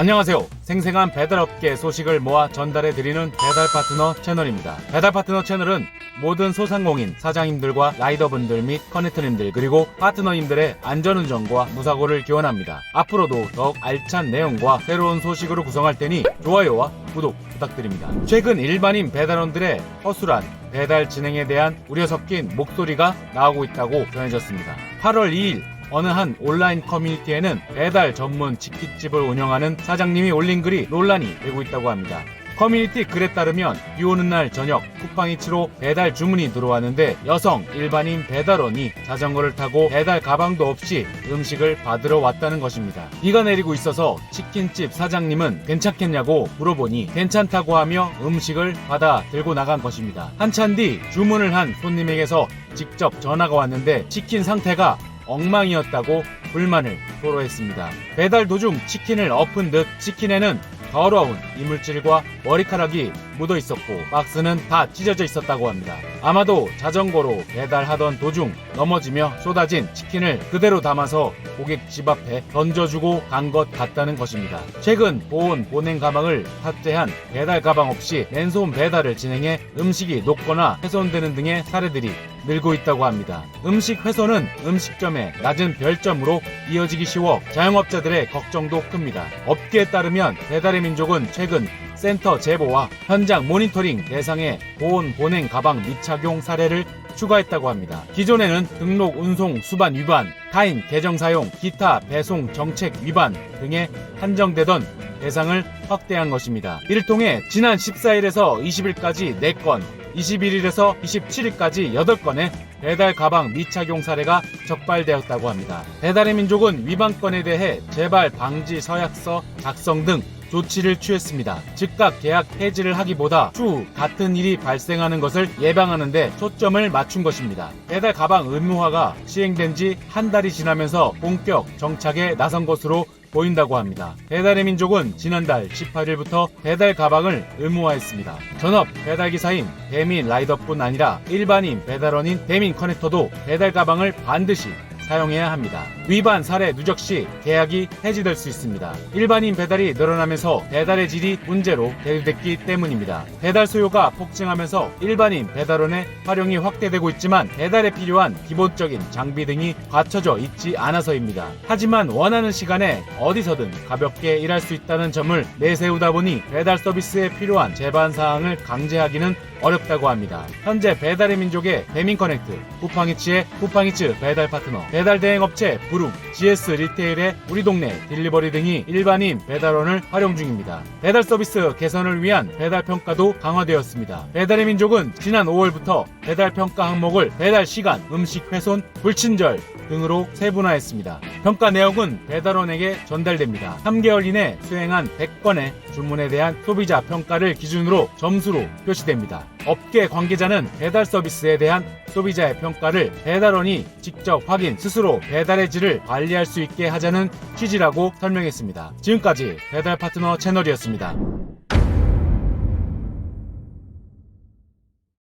안녕하세요. 생생한 배달업계 소식을 모아 전달해드리는 배달파트너 채널입니다. 배달파트너 채널은 모든 소상공인, 사장님들과 라이더분들 및 커넥터님들 그리고 파트너님들의 안전운전과 무사고를 기원합니다. 앞으로도 더욱 알찬 내용과 새로운 소식으로 구성할 테니 좋아요와 구독 부탁드립니다. 최근 일반인 배달원들의 허술한 배달 진행에 대한 우려 섞인 목소리가 나오고 있다고 전해졌습니다. 8월 2일 어느 한 온라인 커뮤니티에는 배달 전문 치킨집을 운영하는 사장님이 올린 글이 논란이 되고 있다고 합니다. 커뮤니티 글에 따르면 비 오는 날 저녁 쿠팡이츠로 배달 주문이 들어왔는데 여성 일반인 배달원이 자전거를 타고 배달 가방도 없이 음식을 받으러 왔다는 것입니다. 비가 내리고 있어서 치킨집 사장님은 괜찮겠냐고 물어보니 괜찮다고 하며 음식을 받아 들고 나간 것입니다. 한참 뒤 주문을 한 손님에게서 직접 전화가 왔는데 치킨 상태가 엉망이었다고 불만을 토로했습니다. 배달 도중 치킨을 엎은 듯 치킨에는 더러운 이물질과 머리카락이 묻어 있었고 박스는 다 찢어져 있었다고 합니다. 아마도 자전거로 배달하던 도중 넘어지며 쏟아진 치킨을 그대로 담아서 고객 집 앞에 던져주고 간 것 같다는 것입니다. 최근 보온 보냉 가방을 탑재한 배달 가방 없이 맨손 배달을 진행해 음식이 녹거나 훼손되는 등의 사례들이 늘고 있다고 합니다. 음식 훼손은 음식점의 낮은 별점으로 이어지기 쉬워 자영업자들의 걱정도 큽니다. 업계에 따르면 배달의 민족은 최근 센터 제보와 현장 모니터링 대상의 보온 보냉 가방 미착용 사례를 추가했다고 합니다. 기존에는 등록 운송 수반 위반, 타인 계정 사용, 기타 배송 정책 위반 등에 한정되던 대상을 확대한 것입니다. 이를 통해 지난 14일에서 20일까지 4건, 21일에서 27일까지 8건의 배달 가방 미착용 사례가 적발되었다고 합니다. 배달의 민족은 위반건에 대해 재발 방지 서약서 작성 등 조치를 취했습니다. 즉각 계약 해지를 하기보다 추후 같은 일이 발생하는 것을 예방하는 데 초점을 맞춘 것입니다. 배달 가방 의무화가 시행된 지 한 달이 지나면서 본격 정착에 나선 것으로 보인다고 합니다. 배달의 민족은 지난달 18일부터 배달 가방을 의무화했습니다. 전업 배달기사인 배민 라이더뿐 아니라 일반인 배달원인 배민 커넥터도 배달 가방을 반드시 사용해야 합니다. 위반 사례 누적 시 계약이 해지될 수 있습니다. 일반인 배달이 늘어나면서 배달의 질이 문제로 대두됐기 때문입니다. 배달 수요가 폭증하면서 일반인 배달원의 활용이 확대되고 있지만 배달에 필요한 기본적인 장비 등이 갖춰져 있지 않아서입니다. 하지만 원하는 시간에 어디서든 가볍게 일할 수 있다는 점을 내세우다 보니 배달 서비스에 필요한 제반 사항을 강제하기는 어렵다고 합니다. 현재 배달의 민족의 배민커넥트, 쿠팡이츠의 쿠팡이츠 배달 파트너, 배달 대행 업체 부릉, GS 리테일의 우리 동네 딜리버리 등이 일반인 배달원을 활용 중입니다. 배달 서비스 개선을 위한 배달 평가도 강화되었습니다. 배달의 민족은 지난 5월부터 배달 평가 항목을 배달 시간, 음식 훼손, 불친절 등으로 세분화했습니다. 평가 내역은 배달원에게 전달됩니다. 3개월 이내 수행한 100건의 주문에 대한 소비자 평가를 기준으로 점수로 표시됩니다. 업계 관계자는 배달 서비스에 대한 소비자의 평가를 배달원이 직접 확인, 스스로 배달의 질을 관리할 수 있게 하자는 취지라고 설명했습니다. 지금까지 배달 파트너 채널이었습니다.